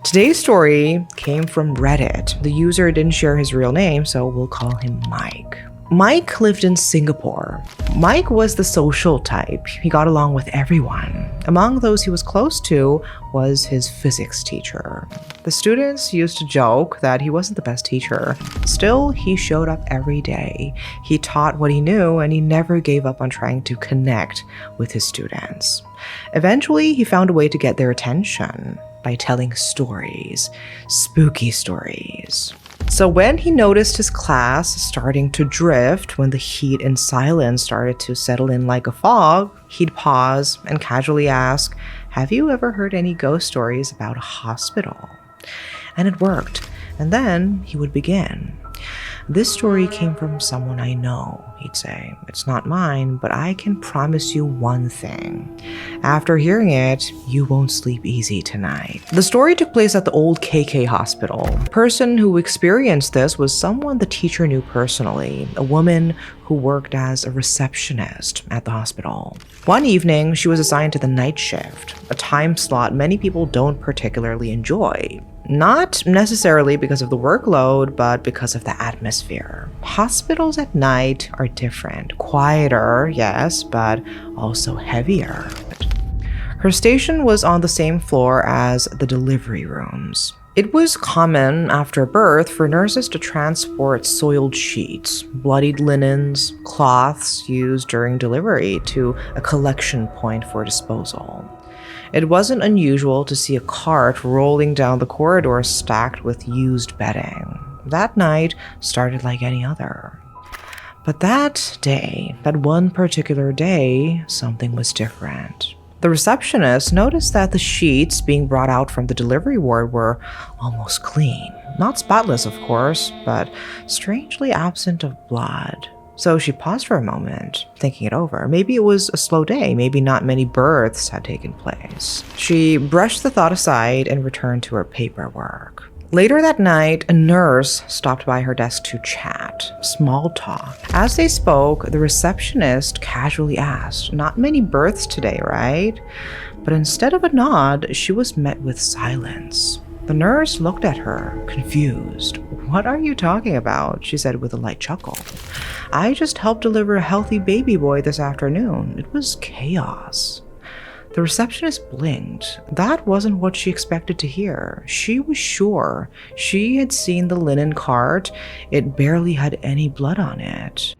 Today's story came from Reddit. The user didn't share his real name, so we'll call him Mike. Mike lived in Singapore. Mike was the social type. He got along with everyone. Among those he was close to was his physics teacher. The students used to joke that he wasn't the best teacher. Still, he showed up every day. He taught what he knew, and he never gave up on trying to connect with his students. Eventually, he found a way to get their attention by telling stories, spooky stories. So when he noticed his class starting to drift, when the heat and silence started to settle in like a fog, he'd pause and casually ask, "Have you ever heard any ghost stories about a hospital?" And it worked. And then he would begin. "This story came from someone I know," he'd say. "It's not mine, but I can promise you one thing. After hearing it, you won't sleep easy tonight." The story took place at the old KK hospital. The person who experienced this was someone the teacher knew personally, a woman who worked as a receptionist at the hospital. One evening, she was assigned to the night shift, a time slot many people don't particularly enjoy. Not necessarily because of the workload, but because of the atmosphere. Hospitals at night are different. Quieter, yes, but also heavier. Her station was on the same floor as the delivery rooms. It was common after birth for nurses to transport soiled sheets, bloodied linens, cloths used during delivery to a collection point for disposal. It wasn't unusual to see a cart rolling down the corridor stacked with used bedding. That night started like any other. But that day, that one particular day, something was different. The receptionist noticed that the sheets being brought out from the delivery ward were almost clean. Not spotless, of course, but strangely absent of blood. So she paused for a moment, thinking it over. Maybe it was a slow day. Maybe not many births had taken place. She brushed the thought aside and returned to her paperwork. Later that night, a nurse stopped by her desk to chat, small talk. As they spoke, the receptionist casually asked, "Not many births today, right?" But instead of a nod, she was met with silence. The nurse looked at her, confused. "What are you talking about?" she said with a light chuckle. "I just helped deliver a healthy baby boy this afternoon. It was chaos." The receptionist blinked. That wasn't what she expected to hear. She was sure. She had seen the linen cart. It barely had any blood on it.